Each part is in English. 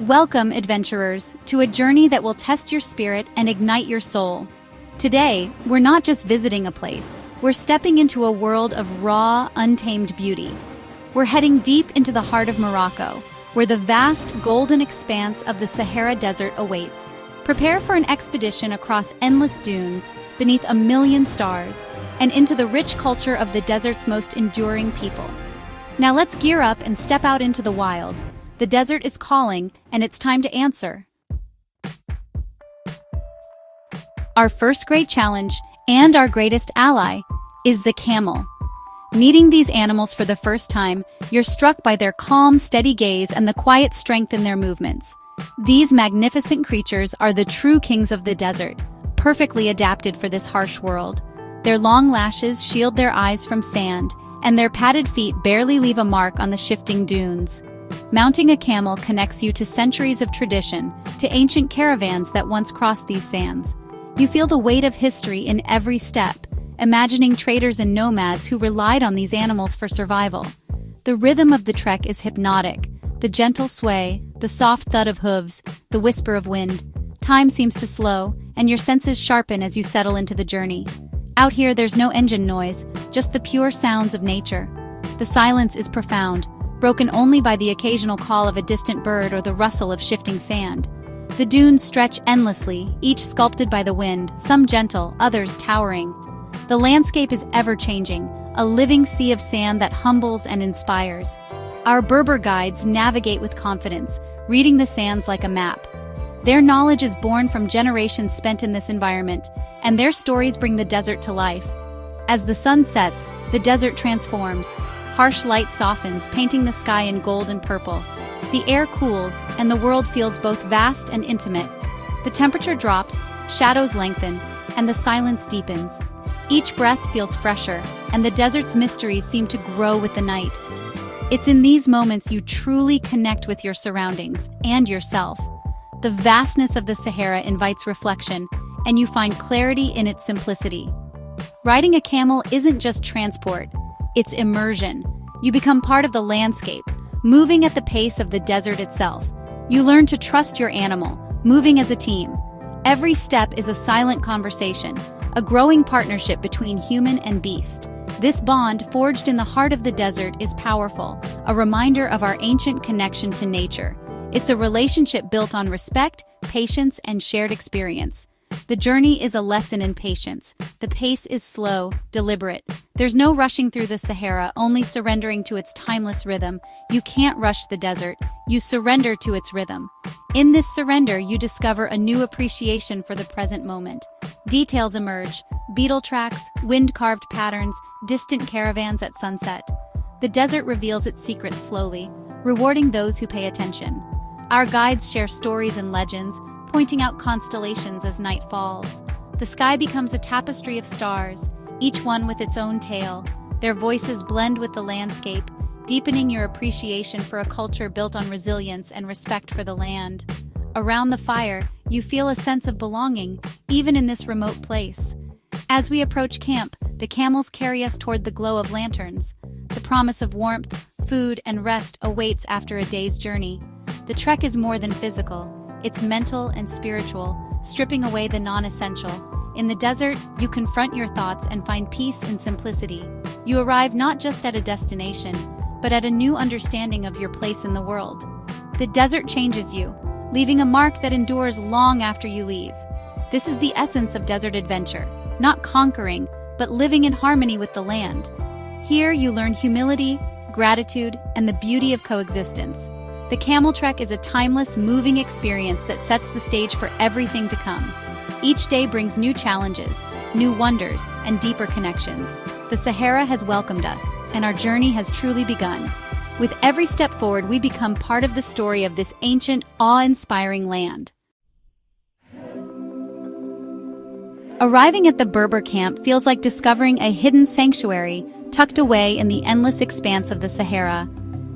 Welcome, adventurers, to a journey that will test your spirit and ignite your soul. Today, we're not just visiting a place, we're stepping into a world of raw, untamed beauty. We're heading deep into the heart of Morocco, where the vast, golden expanse of the Sahara Desert awaits. Prepare for an expedition across endless dunes, beneath a million stars, and into the rich culture of the desert's most enduring people. Now let's gear up and step out into the wild. The desert is calling, and it's time to answer. Our first great challenge, and our greatest ally, is the camel. Meeting these animals for the first time, you're struck by their calm, steady gaze and the quiet strength in their movements. These magnificent creatures are the true kings of the desert, perfectly adapted for this harsh world. Their long lashes shield their eyes from sand, and their padded feet barely leave a mark on the shifting dunes. Mounting a camel connects you to centuries of tradition, to ancient caravans that once crossed these sands. You feel the weight of history in every step, imagining traders and nomads who relied on these animals for survival. The rhythm of the trek is hypnotic. The gentle sway, the soft thud of hooves, the whisper of wind. Time seems to slow, and your senses sharpen as you settle into the journey. Out here, there's no engine noise, just the pure sounds of nature. The silence is profound, broken only by the occasional call of a distant bird or the rustle of shifting sand. The dunes stretch endlessly, each sculpted by the wind, some gentle, others towering. The landscape is ever-changing, a living sea of sand that humbles and inspires. Our Berber guides navigate with confidence, reading the sands like a map. Their knowledge is born from generations spent in this environment, and their stories bring the desert to life. As the sun sets, the desert transforms. Harsh light softens, painting the sky in gold and purple. The air cools, and the world feels both vast and intimate. The temperature drops, shadows lengthen, and the silence deepens. Each breath feels fresher, and the desert's mysteries seem to grow with the night. It's in these moments you truly connect with your surroundings and yourself. The vastness of the Sahara invites reflection, and you find clarity in its simplicity. Riding a camel isn't just transport. It's immersion. You become part of the landscape, moving at the pace of the desert itself. You learn to trust your animal, moving as a team. Every step is a silent conversation, a growing partnership between human and beast. This bond, forged in the heart of the desert, is powerful, a reminder of our ancient connection to nature. It's a relationship built on respect, patience, and shared experience. The journey is a lesson in patience. The pace is slow, deliberate. There's no rushing through the Sahara, only surrendering to its timeless rhythm. You can't rush the desert. You surrender to its rhythm. In this surrender, you discover a new appreciation for the present moment. Details emerge: beetle tracks, wind-carved patterns, distant caravans at sunset. The desert reveals its secrets slowly, rewarding those who pay attention. Our guides share stories and legends, pointing out constellations as night falls. The sky becomes a tapestry of stars, each one with its own tale. Their voices blend with the landscape, deepening your appreciation for a culture built on resilience and respect for the land. Around the fire, you feel a sense of belonging, even in this remote place. As we approach camp, the camels carry us toward the glow of lanterns. The promise of warmth, food, and rest awaits after a day's journey. The trek is more than physical. It's mental and spiritual, stripping away the non-essential. In the desert, you confront your thoughts and find peace in simplicity. You arrive not just at a destination, but at a new understanding of your place in the world. The desert changes you, leaving a mark that endures long after you leave. This is the essence of desert adventure, not conquering, but living in harmony with the land. Here you learn humility, gratitude, and the beauty of coexistence. The camel trek is a timeless, moving experience that sets the stage for everything to come. Each day brings new challenges, new wonders, and deeper connections. The Sahara has welcomed us, and our journey has truly begun. With every step forward, we become part of the story of this ancient, awe-inspiring land. Arriving at the Berber camp feels like discovering a hidden sanctuary tucked away in the endless expanse of the Sahara.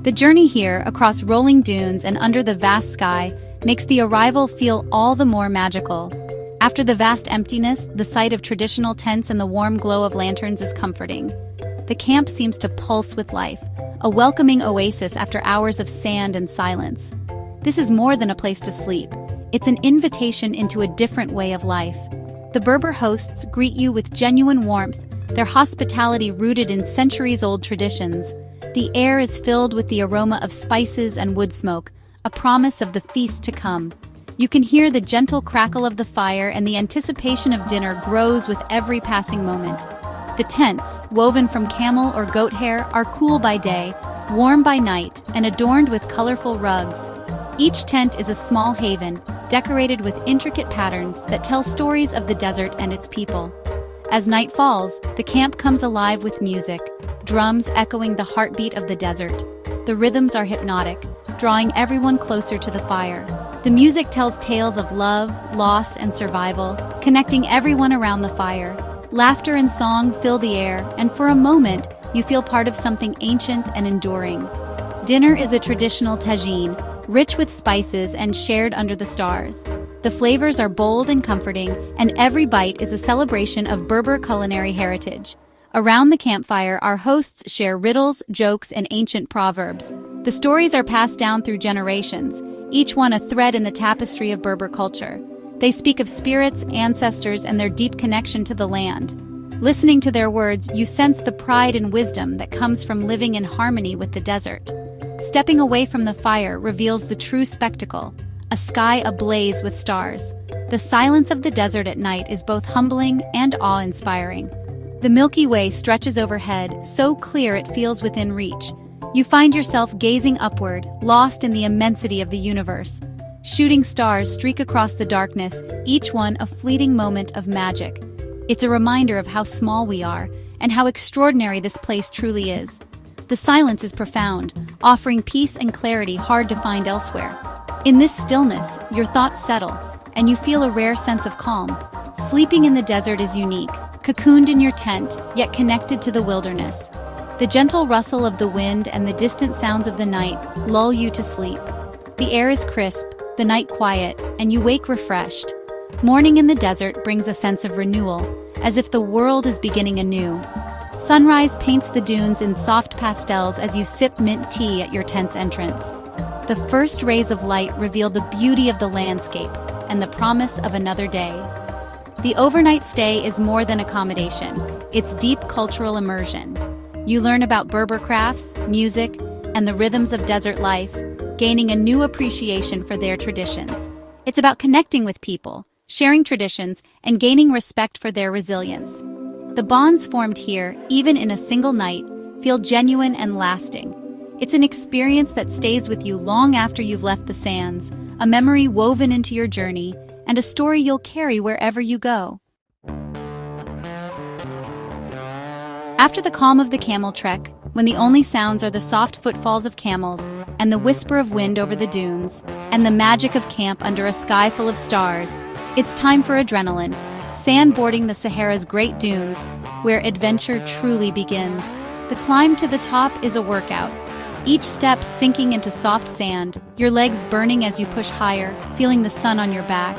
The journey here, across rolling dunes and under the vast sky, makes the arrival feel all the more magical. After the vast emptiness, the sight of traditional tents and the warm glow of lanterns is comforting. The camp seems to pulse with life, a welcoming oasis after hours of sand and silence. This is more than a place to sleep. It's an invitation into a different way of life. The Berber hosts greet you with genuine warmth, their hospitality rooted in centuries-old traditions. The air is filled with the aroma of spices and wood smoke, a promise of the feast to come. You can hear the gentle crackle of the fire, and the anticipation of dinner grows with every passing moment. The tents, woven from camel or goat hair, are cool by day, warm by night, and adorned with colorful rugs. Each tent is a small haven, decorated with intricate patterns that tell stories of the desert and its people. As night falls, the camp comes alive with music, drums echoing the heartbeat of the desert. The rhythms are hypnotic, drawing everyone closer to the fire. The music tells tales of love, loss, and survival, connecting everyone around the fire. Laughter and song fill the air, and for a moment, you feel part of something ancient and enduring. Dinner is a traditional tagine, rich with spices and shared under the stars. The flavors are bold and comforting, and every bite is a celebration of Berber culinary heritage. Around the campfire, our hosts share riddles, jokes, and ancient proverbs. The stories are passed down through generations, each one a thread in the tapestry of Berber culture. They speak of spirits, ancestors, and their deep connection to the land. Listening to their words, you sense the pride and wisdom that comes from living in harmony with the desert. Stepping away from the fire reveals the true spectacle, a sky ablaze with stars. The silence of the desert at night is both humbling and awe-inspiring. The Milky Way stretches overhead, so clear it feels within reach. You find yourself gazing upward, lost in the immensity of the universe. Shooting stars streak across the darkness, each one a fleeting moment of magic. It's a reminder of how small we are, and how extraordinary this place truly is. The silence is profound, offering peace and clarity hard to find elsewhere. In this stillness, your thoughts settle, and you feel a rare sense of calm. Sleeping in the desert is unique, cocooned in your tent, yet connected to the wilderness. The gentle rustle of the wind and the distant sounds of the night lull you to sleep. The air is crisp, the night quiet, and you wake refreshed. Morning in the desert brings a sense of renewal, as if the world is beginning anew. Sunrise paints the dunes in soft pastels as you sip mint tea at your tent's entrance. The first rays of light reveal the beauty of the landscape and the promise of another day. The overnight stay is more than accommodation. It's deep cultural immersion. You learn about Berber crafts, music, and the rhythms of desert life, gaining a new appreciation for their traditions. It's about connecting with people, sharing traditions, and gaining respect for their resilience. The bonds formed here, even in a single night, feel genuine and lasting. It's an experience that stays with you long after you've left the sands, a memory woven into your journey, and a story you'll carry wherever you go. After the calm of the camel trek, when the only sounds are the soft footfalls of camels and the whisper of wind over the dunes, and the magic of camp under a sky full of stars, it's time for adrenaline, sandboarding the Sahara's great dunes, where adventure truly begins. The climb to the top is a workout, each step sinking into soft sand, your legs burning as you push higher, feeling the sun on your back.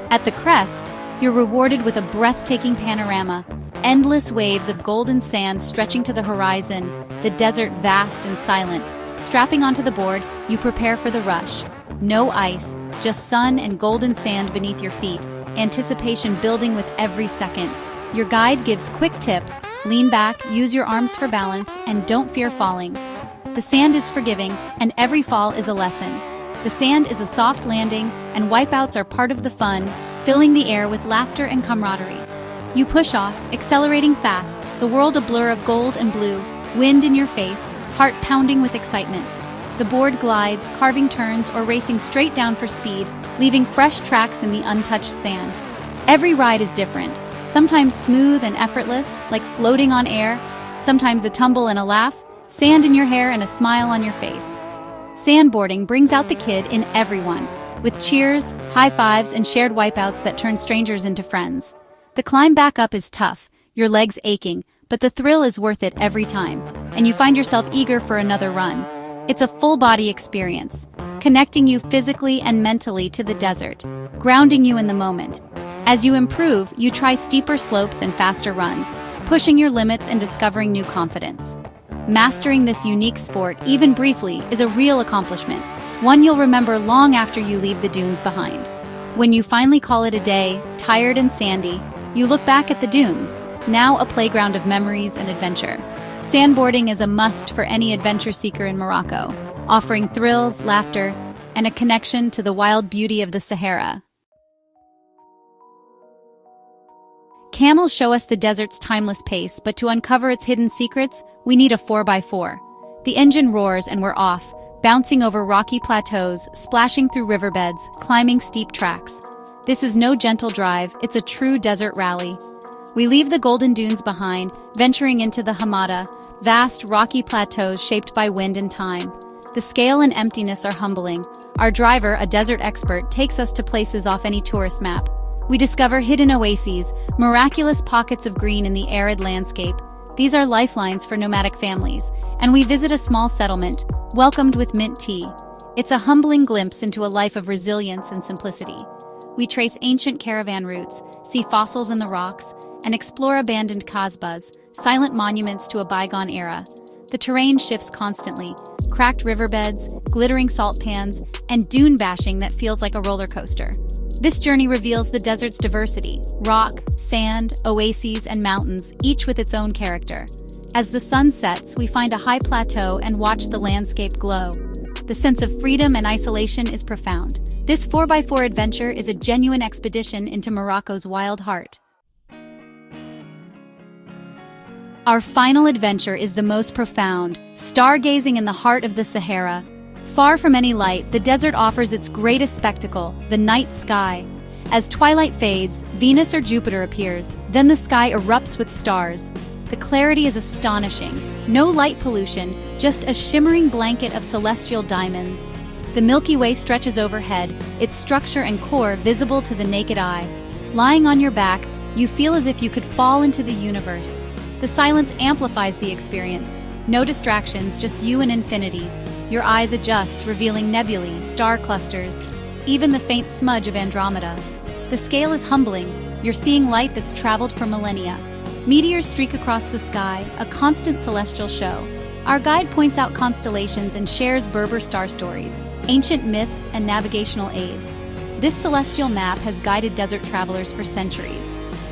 At the crest, you're rewarded with a breathtaking panorama, endless waves of golden sand stretching to the horizon, the desert vast and silent. Strapping onto the board, you prepare for the rush. No ice, just sun and golden sand beneath your feet, anticipation building with every second. Your guide gives quick tips: lean back, use your arms for balance, and don't fear falling. The sand is forgiving, and every fall is a lesson. The sand is a soft landing, and wipeouts are part of the fun, filling the air with laughter and camaraderie. You push off, accelerating fast, the world a blur of gold and blue, wind in your face, heart pounding with excitement. The board glides, carving turns or racing straight down for speed, leaving fresh tracks in the untouched sand. Every ride is different, sometimes smooth and effortless, like floating on air, sometimes a tumble and a laugh, sand in your hair and a smile on your face. Sandboarding brings out the kid in everyone, with cheers, high fives, and shared wipeouts that turn strangers into friends. The climb back up is tough, your legs aching, but the thrill is worth it every time, and you find yourself eager for another run. It's a full-body experience, connecting you physically and mentally to the desert, grounding you in the moment. As you improve, you try steeper slopes and faster runs, pushing your limits and discovering new confidence. Mastering this unique sport, even briefly, is a real accomplishment, one you'll remember long after you leave the dunes behind. When you finally call it a day, tired and sandy, you look back at the dunes, now a playground of memories and adventure. Sandboarding is a must for any adventure seeker in Morocco, offering thrills, laughter, and a connection to the wild beauty of the Sahara. Camels show us the desert's timeless pace, but to uncover its hidden secrets, we need a 4x4. The engine roars and we're off, bouncing over rocky plateaus, splashing through riverbeds, climbing steep tracks. This is no gentle drive, it's a true desert rally. We leave the golden dunes behind, venturing into the Hamada, vast rocky plateaus shaped by wind and time. The scale and emptiness are humbling. Our driver, a desert expert, takes us to places off any tourist map. We discover hidden oases, miraculous pockets of green in the arid landscape. These are lifelines for nomadic families, and we visit a small settlement, welcomed with mint tea. It's a humbling glimpse into a life of resilience and simplicity. We trace ancient caravan routes, see fossils in the rocks, and explore abandoned kasbahs, silent monuments to a bygone era. The terrain shifts constantly, cracked riverbeds, glittering salt pans, and dune bashing that feels like a roller coaster. This journey reveals the desert's diversity: rock, sand, oases, and mountains, each with its own character. As the sun sets, we find a high plateau and watch the landscape glow. The sense of freedom and isolation is profound. This 4x4 adventure is a genuine expedition into Morocco's wild heart. Our final adventure is the most profound, stargazing in the heart of the Sahara. Far from any light, the desert offers its greatest spectacle, the night sky. As twilight fades, Venus or Jupiter appears, then the sky erupts with stars. The clarity is astonishing. No light pollution, just a shimmering blanket of celestial diamonds. The Milky Way stretches overhead, its structure and core visible to the naked eye. Lying on your back, you feel as if you could fall into the universe. The silence amplifies the experience. No distractions, just you and infinity. Your eyes adjust, revealing nebulae, star clusters, even the faint smudge of Andromeda. The scale is humbling. You're seeing light that's traveled for millennia. Meteors streak across the sky, a constant celestial show. Our guide points out constellations and shares Berber star stories, ancient myths, and navigational aids. This celestial map has guided desert travelers for centuries.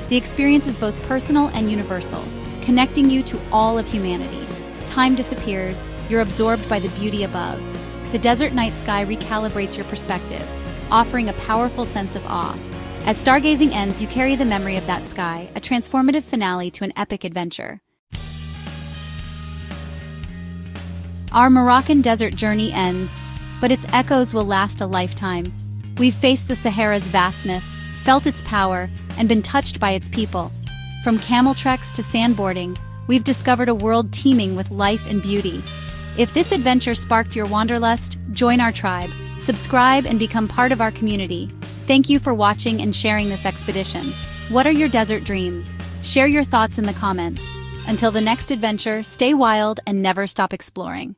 The experience is both personal and universal, connecting you to all of humanity. Time disappears, you're absorbed by the beauty above. The desert night sky recalibrates your perspective, offering a powerful sense of awe. As stargazing ends, you carry the memory of that sky, a transformative finale to an epic adventure. Our Moroccan desert journey ends, but its echoes will last a lifetime. We've faced the Sahara's vastness, felt its power, and been touched by its people. From camel treks to sandboarding, we've discovered a world teeming with life and beauty. If this adventure sparked your wanderlust, join our tribe, subscribe, and become part of our community. Thank you for watching and sharing this expedition. What are your desert dreams? Share your thoughts in the comments. Until the next adventure, stay wild and never stop exploring.